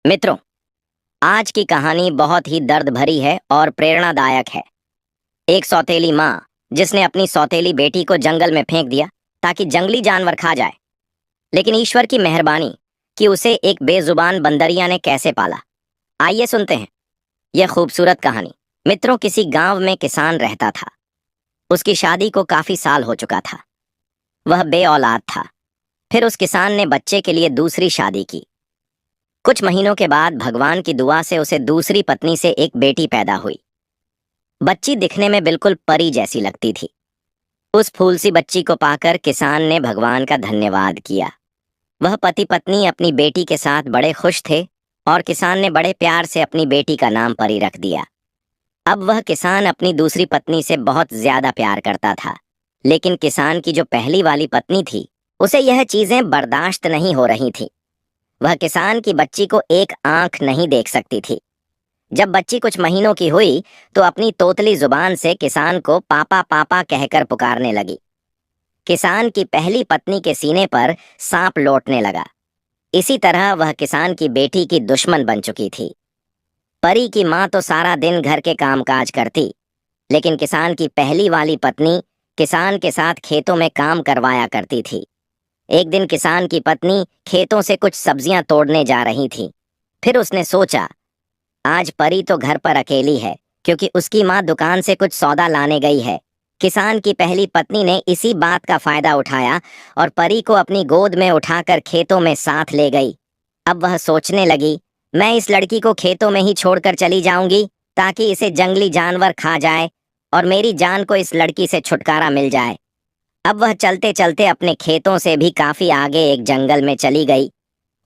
मित्रों, आज की कहानी बहुत ही दर्द भरी है और प्रेरणादायक है। एक सौतेली माँ जिसने अपनी सौतेली बेटी को जंगल में फेंक दिया ताकि जंगली जानवर खा जाए, लेकिन ईश्वर की मेहरबानी कि उसे एक बेजुबान बंदरिया ने कैसे पाला। आइए सुनते हैं यह खूबसूरत कहानी। मित्रों, किसी गांव में किसान रहता था। उसकी शादी को काफी साल हो चुका था। वह बे औलाद था। फिर उस किसान ने बच्चे के लिए दूसरी शादी की। कुछ महीनों के बाद भगवान की दुआ से उसे दूसरी पत्नी से एक बेटी पैदा हुई। बच्ची दिखने में बिल्कुल परी जैसी लगती थी। उस फूल सी बच्ची को पाकर किसान ने भगवान का धन्यवाद किया। वह पति पत्नी अपनी बेटी के साथ बड़े खुश थे और किसान ने बड़े प्यार से अपनी बेटी का नाम परी रख दिया। अब वह किसान अपनी दूसरी पत्नी से बहुत ज्यादा प्यार करता था, लेकिन किसान की जो पहली वाली पत्नी थी उसे यह चीजें बर्दाश्त नहीं हो रही थी। वह किसान की बच्ची को एक आंख नहीं देख सकती थी। जब बच्ची कुछ महीनों की हुई तो अपनी तोतली जुबान से किसान को पापा पापा कहकर पुकारने लगी। किसान की पहली पत्नी के सीने पर सांप लौटने लगा। इसी तरह वह किसान की बेटी की दुश्मन बन चुकी थी। परी की माँ तो सारा दिन घर के कामकाज करती, लेकिन किसान की पहली वाली पत्नी किसान के साथ खेतों में काम करवाया करती थी। एक दिन किसान की पत्नी खेतों से कुछ सब्जियां तोड़ने जा रही थी। फिर उसने सोचा, आज परी तो घर पर अकेली है क्योंकि उसकी माँ दुकान से कुछ सौदा लाने गई है। किसान की पहली पत्नी ने इसी बात का फायदा उठाया और परी को अपनी गोद में उठाकर खेतों में साथ ले गई। अब वह सोचने लगी, मैं इस लड़की को खेतों में ही छोड़कर चली जाऊंगी ताकि इसे जंगली जानवर खा जाए और मेरी जान को इस लड़की से छुटकारा मिल जाए। अब वह चलते चलते अपने खेतों से भी काफी आगे एक जंगल में चली गई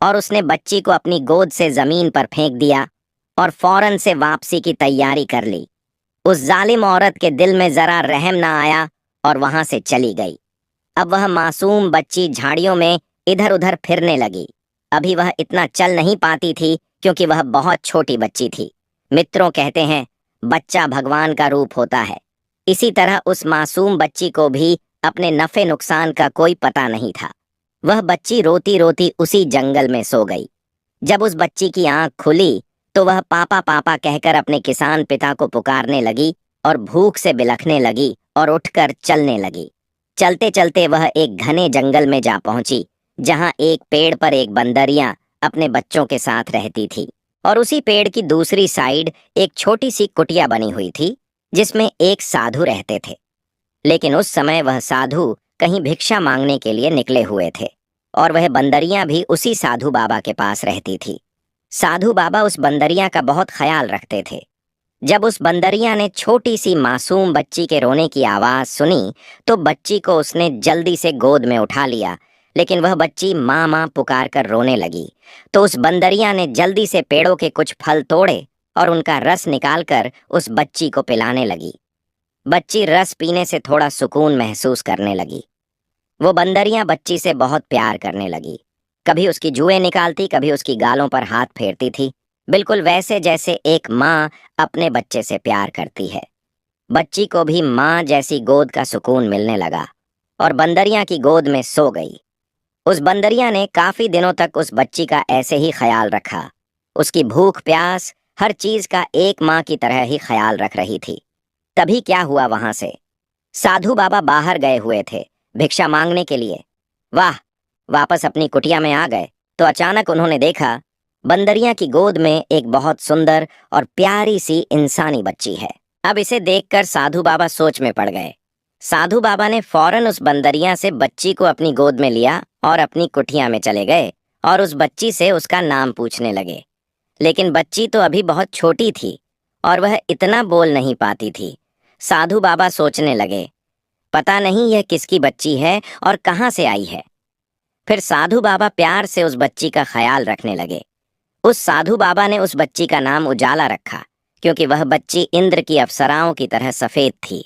और उसने बच्ची को अपनी गोद से जमीन पर फेंक दिया और फौरन से वापसी की तैयारी कर ली। उस जालिम औरत के दिल में जरा रहम ना आया और वहां से चली गई। अब वह मासूम बच्ची झाड़ियों में इधर उधर फिरने लगी। अभी वह इतना चल नहीं पाती थी क्योंकि वह बहुत छोटी बच्ची थी। मित्रों, कहते हैं बच्चा भगवान का रूप होता है। इसी तरह उस मासूम बच्ची को भी अपने नफे नुकसान का कोई पता नहीं था। वह बच्ची रोती रोती उसी जंगल में सो गई। जब उस बच्ची की आंख खुली तो वह पापा पापा कहकर अपने किसान पिता को पुकारने लगी और भूख से बिलखने लगी और उठकर चलने लगी। चलते चलते वह एक घने जंगल में जा पहुंची, जहां एक पेड़ पर एक बंदरिया अपने बच्चों के साथ रहती थी और उसी पेड़ की दूसरी साइड एक छोटी सी कुटिया बनी हुई थी जिसमें एक साधु रहते थे। लेकिन उस समय वह साधु कहीं भिक्षा मांगने के लिए निकले हुए थे और वह बंदरिया भी उसी साधु बाबा के पास रहती थी। साधु बाबा उस बंदरिया का बहुत ख्याल रखते थे। जब उस बंदरिया ने छोटी सी मासूम बच्ची के रोने की आवाज सुनी तो बच्ची को उसने जल्दी से गोद में उठा लिया, लेकिन वह बच्ची माँ माँ पुकार कर रोने लगी। तो उस बंदरिया ने जल्दी से पेड़ों के कुछ फल तोड़े और उनका रस निकालकर उस बच्ची को पिलाने लगी। बच्ची रस पीने से थोड़ा सुकून महसूस करने लगी। वो बंदरियां बच्ची से बहुत प्यार करने लगी। कभी उसकी जुएं निकालती, कभी उसकी गालों पर हाथ फेरती थी, बिल्कुल वैसे जैसे एक माँ अपने बच्चे से प्यार करती है। बच्ची को भी माँ जैसी गोद का सुकून मिलने लगा और बंदरियां की गोद में सो गई। उस बंदरिया ने काफी दिनों तक उस बच्ची का ऐसे ही ख्याल रखा। उसकी भूख प्यास हर चीज का एक माँ की तरह ही ख्याल रख रही थी। तभी क्या हुआ, वहां से साधु बाबा बाहर गए हुए थे भिक्षा मांगने के लिए। वापस अपनी कुटिया में आ गए तो अचानक उन्होंने देखा बंदरिया की गोद में एक बहुत सुंदर और प्यारी सी इंसानी बच्ची है। अब इसे देखकर साधु बाबा सोच में पड़ गए। साधु बाबा ने फौरन उस बंदरिया से बच्ची को अपनी गोद में लिया और अपनी कुटिया में चले गए और उस बच्ची से उसका नाम पूछने लगे। लेकिन बच्ची तो अभी बहुत छोटी थी और वह इतना बोल नहीं पाती थी। साधु बाबा सोचने लगे, पता नहीं यह किसकी बच्ची है और कहाँ से आई है। फिर साधु बाबा प्यार से उस बच्ची का ख्याल रखने लगे। उस साधु बाबा ने उस बच्ची का नाम उजाला रखा क्योंकि वह बच्ची इंद्र की अप्सराओं की तरह सफेद थी।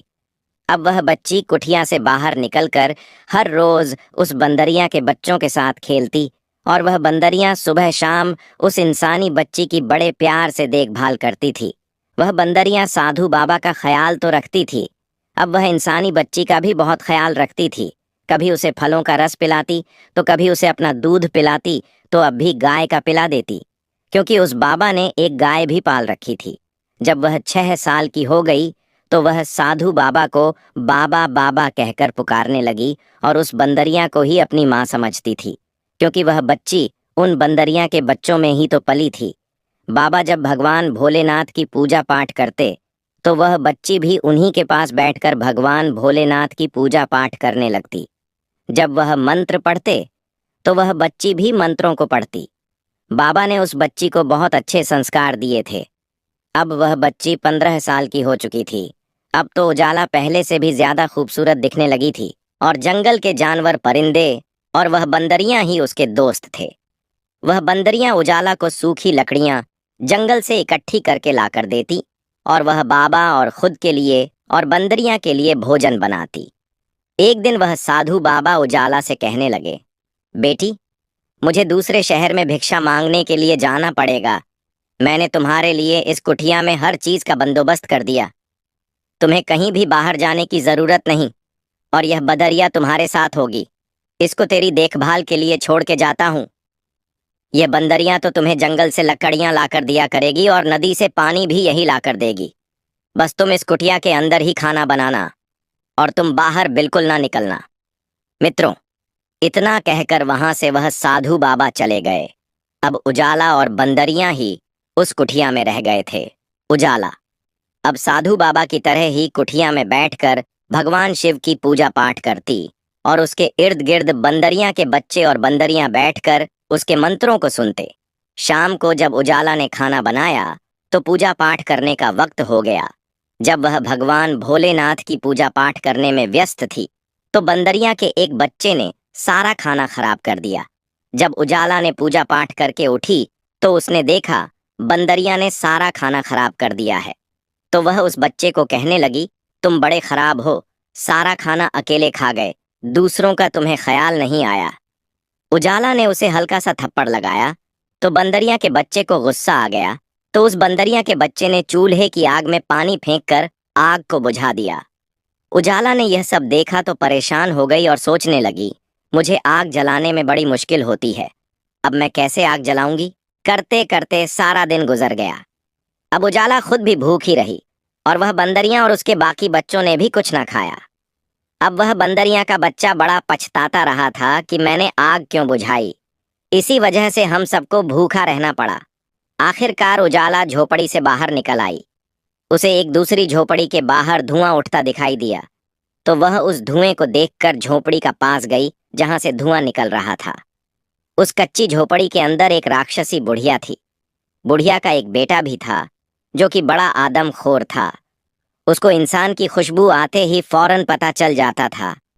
अब वह बच्ची कुटिया से बाहर निकलकर हर रोज उस बंदरिया के बच्चों के साथ खेलती और वह बंदरिया सुबह शाम उस इंसानी बच्ची की बड़े प्यार से देखभाल करती थी। वह बंदरिया साधु बाबा का ख्याल तो रखती थी, अब वह इंसानी बच्ची का भी बहुत ख्याल रखती थी। कभी उसे फलों का रस पिलाती तो कभी उसे अपना दूध पिलाती तो अब भी गाय का पिला देती। क्योंकि उस बाबा ने एक गाय भी पाल रखी थी। जब वह 6 साल की हो गई तो वह साधु बाबा को बाबा बाबा कहकर पुकारने लगी और उस बंदरिया को ही अपनी माँ समझती थी, क्योंकि वह बच्ची उन बंदरिया के बच्चों में ही तो पली थी। बाबा जब भगवान भोलेनाथ की पूजा पाठ करते तो वह बच्ची भी उन्हीं के पास बैठकर भगवान भोलेनाथ की पूजा पाठ करने लगती। जब वह मंत्र पढ़ते तो वह बच्ची भी मंत्रों को पढ़ती। बाबा ने उस बच्ची को बहुत अच्छे संस्कार दिए थे। अब वह बच्ची 15 साल की हो चुकी थी। अब तो उजाला पहले से भी ज्यादा खूबसूरत दिखने लगी थी और जंगल के जानवर, परिंदे और वह बंदरियां ही उसके दोस्त थे। वह बंदरियां उजाला को सूखी लकड़ियां जंगल से इकट्ठी करके लाकर देती और वह बाबा और खुद के लिए और बंदरियां के लिए भोजन बनाती। एक दिन वह साधु बाबा उजाला से कहने लगे, बेटी, मुझे दूसरे शहर में भिक्षा मांगने के लिए जाना पड़ेगा। मैंने तुम्हारे लिए इस कुटिया में हर चीज का बंदोबस्त कर दिया। तुम्हें कहीं भी बाहर जाने की जरूरत नहीं और यह बदरिया तुम्हारे साथ होगी। इसको तेरी देखभाल के लिए छोड़ के जाता हूँ। यह बंदरिया तो तुम्हें जंगल से लकड़ियां लाकर दिया करेगी और नदी से पानी भी यही लाकर देगी। बस तुम इस कुटिया के अंदर ही खाना बनाना और तुम बाहर बिल्कुल ना निकलना। मित्रों, इतना कहकर वहां से वह साधु बाबा चले गए। अब उजाला और बंदरियां ही उस कुटिया में रह गए थे। उजाला अब साधु बाबा की तरह ही कुटिया में बैठकर भगवान शिव की पूजा पाठ करती और उसके इर्द गिर्द बंदरियां के बच्चे और बंदरियां बैठकर उसके मंत्रों को सुनते। शाम को जब उजाला ने खाना बनाया तो पूजा पाठ करने का वक्त हो गया। जब वह भगवान भोलेनाथ की पूजा पाठ करने में व्यस्त थी तो बंदरिया के एक बच्चे ने सारा खाना खराब कर दिया। जब उजाला ने पूजा पाठ करके उठी तो उसने देखा बंदरिया ने सारा खाना खराब कर दिया है। तो वह उस बच्चे को कहने लगी, तुम बड़े खराब हो, सारा खाना अकेले खा गए, दूसरों का तुम्हें ख्याल नहीं आया। उजाला ने उसे हल्का सा थप्पड़ लगाया तो बंदरिया के बच्चे को गुस्सा आ गया। तो उस बंदरिया के बच्चे ने चूल्हे की आग में पानी फेंककर आग को बुझा दिया। उजाला ने यह सब देखा तो परेशान हो गई और सोचने लगी, मुझे आग जलाने में बड़ी मुश्किल होती है, अब मैं कैसे आग जलाऊंगी। करते करते सारा दिन गुजर गया। अब उजाला खुद भी भूखी रही और वह बंदरिया और उसके बाकी बच्चों ने भी कुछ न खाया। अब वह बंदरिया का बच्चा बड़ा पछताता रहा था कि मैंने आग क्यों बुझाई, इसी वजह से हम सबको भूखा रहना पड़ा। आखिरकार उजाला झोपड़ी से बाहर निकल आई। उसे एक दूसरी झोपड़ी के बाहर धुआं उठता दिखाई दिया तो वह उस धुएं को देखकर झोपड़ी का पास गई जहां से धुआं निकल रहा था। उस कच्ची झोपड़ी के अंदर एक राक्षसी बुढ़िया थी। बुढ़िया का एक बेटा भी था जो कि बड़ा आदमखोर था। उसको इंसान की खुशबू आते ही फौरन पता चल जाता था